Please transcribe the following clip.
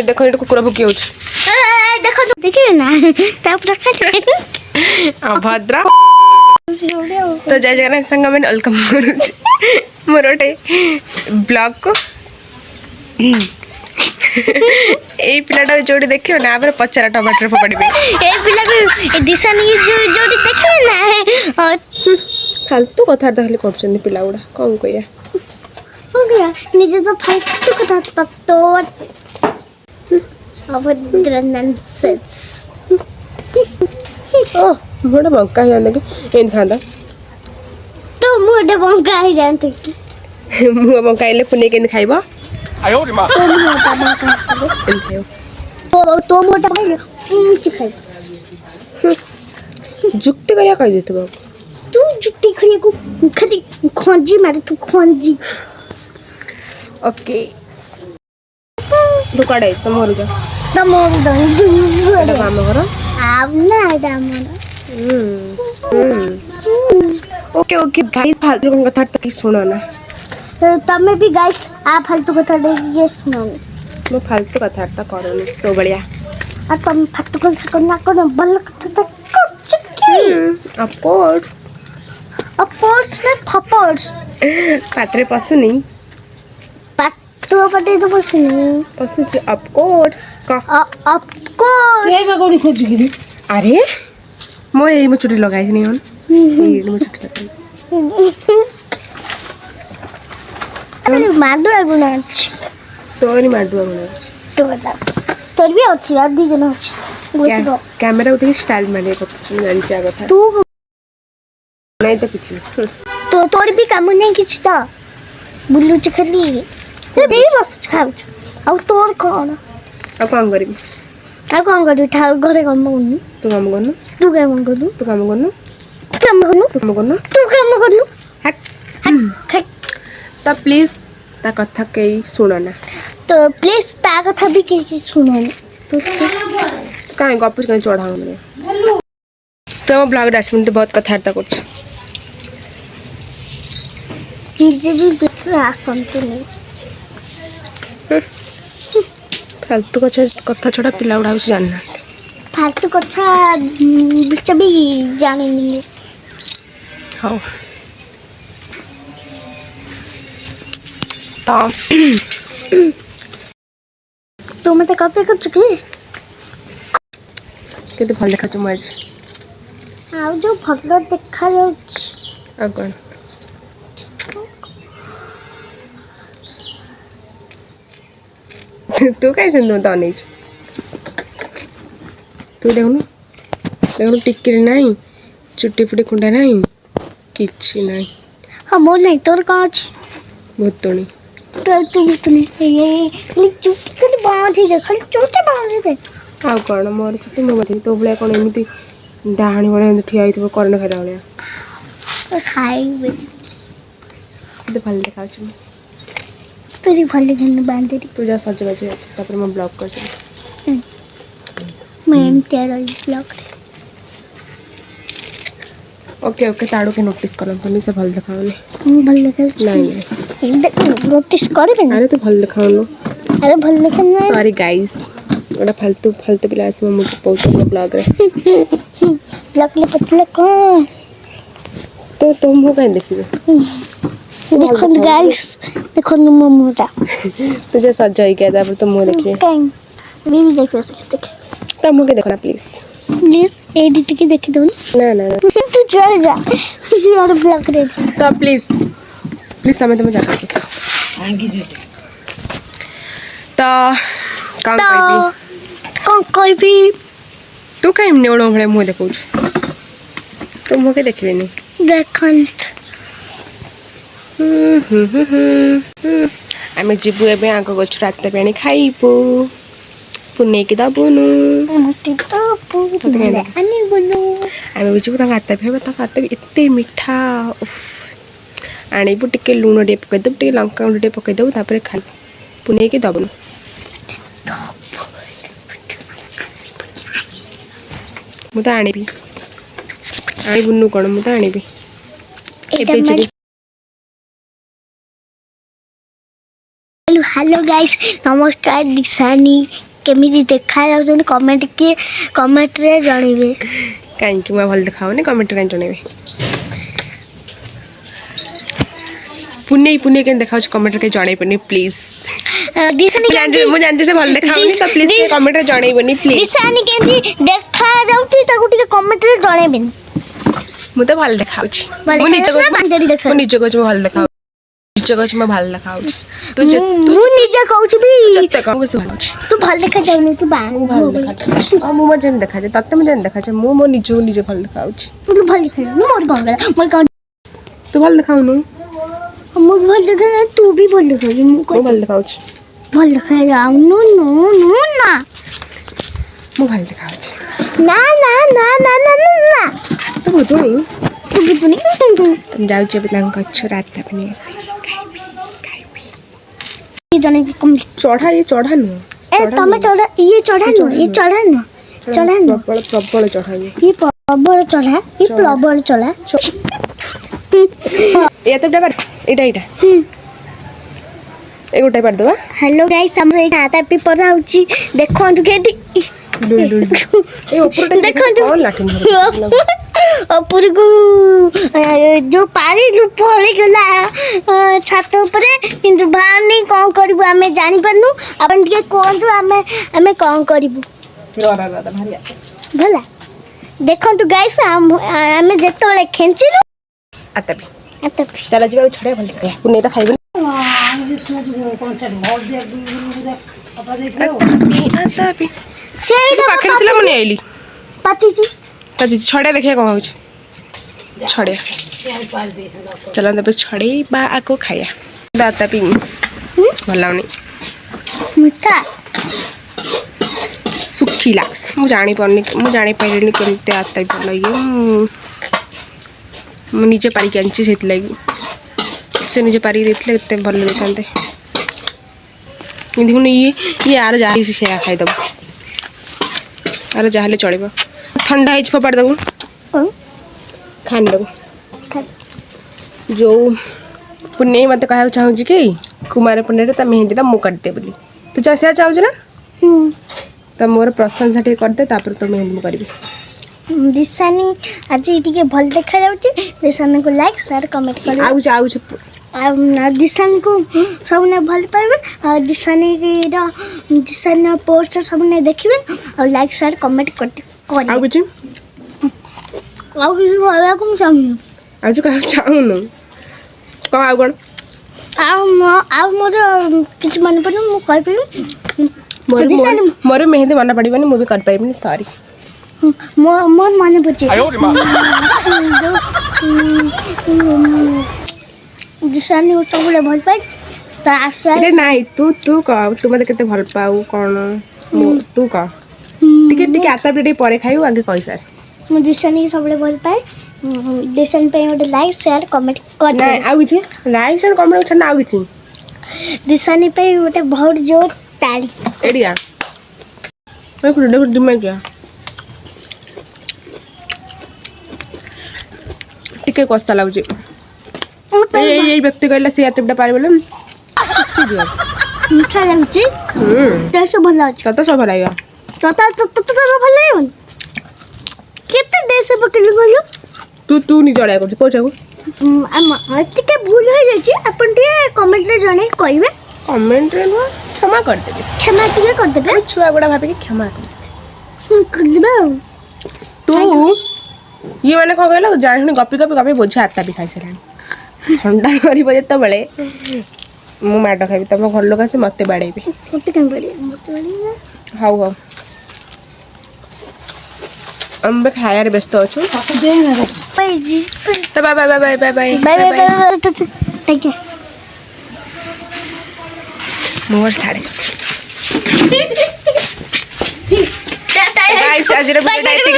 देखो ये कुकुर भुकी हो देखो देखिए ना अभद्र तो जय जगन्नाथ संग मैंने वेलकम करूँ मोर गोटे ब्लॉग को ये पिलाटा जोड़ी देखियो ना आबे पचारा टमाटर फोपाड़ी ए पिला को दिशा नहीं जोड़ी देखिए ना और फालतू कथा खाली करछन पिला गुडा कोन कोया हो गया निजे तो फालतू कथा तो अभद्र नॉनसेंस ओ मोड़ा बंका ही आंदे एन खांदा तो मोटे बंका ही जानते कि मुआ बंका इले पुने केन खाइबो आयो रे मां तो मोटा बंका एन खाइबो तो मोटा खाइले खाइ जुक्ति करिया कहि देते बाबू तू जुक्ति खरिया को खाली खोंजी मारे तू खोंजी ओके दुकाडे तमोर जा तमोर दंडू एटा काम करो आवना दामन ओके ओके गाइस फालतू कथा टकी सुनो ना तमे भी गाइस आ फालतू कथा देखिए सुनो मो फालतू कथा करोनी तो बढ़िया आ तुम फालतू कथा करना करो बल कथा कुछ की ऑफ कोर्स में थप्पड्स पात्रे पसुनी पाटो पटे तो पसुनी पसु ऑफ कोर्स का आपको ये गगोड़ी खोज गिरी अरे मो ए मो चुटी लगाइ नि हन ए मो चुटी लगाइ अरे माडो गुना तोरी माडुआ गुना तो बता तोर भी अछि आदि जन अछि बसबो कैमरा उठी स्टाइल मारे कछु जानि चा कथा तू नहीं तो कुछ तो तोर भी काम नहीं किछ त बुल्लू चखली ते भी बस खाउ आ तोर कोन अब काम करबी आ कोन करू था घरे काम करनु तू काम करनु तू काम करनु तू काम करनु काम करनु तू काम करनु तू काम करनु हट हट तो प्लीज ता कथा के सुनो ना तो प्लीज ता कथा भी के सुनो तो काहे गपुस काहे चढ़ाऊ ने तो ब्लॉग डासमिन तो बहुत कथार्ता करछ निजे भी बित्र आसंतु नहीं फालतू कथा छोड़ा पिला उड़ा कुछ जानना फालतू कथा बिच भी जाने नहीं हाँ तो तो मते कपे कर चुकी केते भल देखा तुम आज आ जो भगत देखा जाउ अगन तू काय सुन तो नहीं तू देखनु टिकरी नहीं चुट्टी फुटी खुंडा नहीं किछि नहीं हां मोर नहीं तोर का अछि भूतणी तो तू नहीं ये चुट्टी के बांधी दे खाली चोटे बांधी दे आ कौन मोर चुट्टी मो मथि तो भले कौन एमती डाहाणी बड़े ठिया होइतबो करन खाइला भले खाइबे तो भल देखा छु तेरी भले घन बांधी तू जा सज बजे तापर मैं ब्लॉग कर मैं तेरा ब्लॉग ओके ओके ताड़ो के नोटिस करम तो से भल देखाओनी भल देखे नहीं नोटिस करबे अरे तो भल देखाओनो अरे भल देखे ना सॉरी गाइस ओडा फालतू पिला से मु पोस्ट ब्लॉग रे ब्लॉग ले पतले को तो तुम हो कहीं देखिबे देखो गाइस देखो मोमोटा तुझे सजाई के तापर तुम मुंह देखिए कहीं भी देखो देख तब मुंह के देखना प्लीज प्लीज एडिट के देख दो ना ना ना तू चल जा उसी और ब्लॉग रे तो प्लीज प्लीज तुम्हें जा कर तो काम करबी कौन कोई भी तू कहीं नेवड़ो भले मुंह देखौ तुम मुंह के देखबे नहीं देखन आमे जीबू एबे आंको गछ रात पेणी खाइबू पुने के दबुनु मते तो पूरा अनि बोलो आमे बुझिबू ता हात फेबे ता हात एते मीठा आनिबू टिके लूण डे पके दब टिके लंका गुंड डे पके दब तापर खा पुने के दबुनु मुता आनिबी आनिबुनु कोन मुता आनिबी एबे हेलो गाइस नमस्कार दिशानी केमिति देखा जाउछन कमेंट रे जणिबे कहीं मैं भल देखाऊनी कमेंट कहीं जणेबे पुण्य पुण्य के देखा कमेंट के जणेबनी प्लीज दिशानी मु जानते से भल देखाऊनी तो प्लीज कमेंट रे जणेबनी प्लीज दिशानी केमिति देखा जाउछि ताकू टिके कमेंट रे जणेबेनी मु तो भल देखाउछि मु निज को भल देखाउ निज को मैं भल देखाउछि तू मु निजे कहउछि भी जत्ते कहू बस भल अछि तू भल देखा जाउनी तू बांग भल देखा मु मो जन देखा तत्ते मु जन देखा मु मो निज भल देखाउछि तू भल देखा मोर कौन तू भल देखाउनु मु भल देखा तू भी भल देखा मु भल देखाउछि भल देखा जाउनु नो नो ना मु भल देखाउछि ना ना ना ना ना ना तू बुझुनी तू बुझुनी जाऊ जे बिलांग कच्छ रात अपने आसी ये जने कम चढ़ा ये चढ़ा नु ए तमे चढ़ा ये चढ़ा नु प्रबल चढ़ा ये प्रबल चढ़ा ये तो डबर एटा ए गोटे पर दबा हेलो गाइस हम एक आता पेपर आउची देखंतु केटी ए ऊपर देखो कौन लाठिन ऊपर को जो पानी लु पड़ी गला छात ऊपर किंतु बाहर नहीं कोन करबु हमें जानि परनु अपन के कोंतु हमें कोन करबु भारिया भला देखंतु गाइस हमें जेतोले खेंचिलु आता चला जीवा छड़े भल से पुने तो खाइबे आता भी से पाखरे तिला मने आइली पाची छड़े देखिए कौन होछ छड़े चला दे छड़े बा आको खाया दाता पी भलाउनी मिठा सुखिला मु जानी पाइलिनी केमते आता भल ये मु निजे पारी आंची से लगी से निजे पारी देथिले केते भल देथांते देखुन ये आर जा से खाई दब आर जाहले चलेबो ठंडा है फोपाड़ दबू खान दबू जो पुण्य मत कह चाहूँ कि कुमार पुण्य तो मेहंदी मु काटदे बोली तू चाहे चाहूँ ना तो मोर प्रशंसा टे करदे तो मेहंदी करी दिशानी आज टिके भल देखा जाउची दिशानी को लाइक शेयर कमेंट कर आउछ दिशानी को सब ने भल पाइबे और दिशानी पोस्ट सब ने देखिबे और लाइक शेयर कमेंट कर आउ कुछ कहवा को चाहूँ आज कह चाहूँ कह आउ कौन आ मोर किछ मन पड़ मु कह पाइबे मोर मेहंदी मन पड़बनी मु भी कर पाइबनी सॉरी मोर मन पड़े दिशानी सब भल पाए तो आशा नाई तू कह तू मत केते भल पाऊ कौन तू कह टिके आता पे परे खाइबू आगे कहि सार मु दिशानी सब भल पाए दिशानी पे गोटे लाइक शेयर कमेंट कर ना आउ किछि लाइक शेयर कमेंट छना आउ किछि दिशानी पे गोटे बहुत जोर ताली एडिया मैं कुडे दिमाग क्या टिके कष्ट लागुଛି এই ব্যক্তি কইলা সে এতটা পারে বলে মিঠা লাগছে তো ভাল লাগছে তত সব লাগা তো ভাল লাগবে কেতে দেশ পকেল বলো তু নি জড়া করছ পৌঁছাবো টিকে ভুল হয়ে যাচ্ছে আপন টিকে কমেন্ট রে জনে কইবে কমেন্ট রে ক্ষমা कर देबे क्षमा টিকে कर देबे छुआ गुडा भाबे कि क्षमा कर देबे तू ये मैंने कह कहला जानी गपी बोझा आता भी खाई सारे ठंडा कर बेले मु माड खाइबी तुम घर लोग आसे मत बाड़ेबे हाउ हाउ हम खायार व्यस्त अच्छु तो bye bye bye bye bye bye ठीक है मोर साड़े गाइस आज रे वीडियो टाइपिंग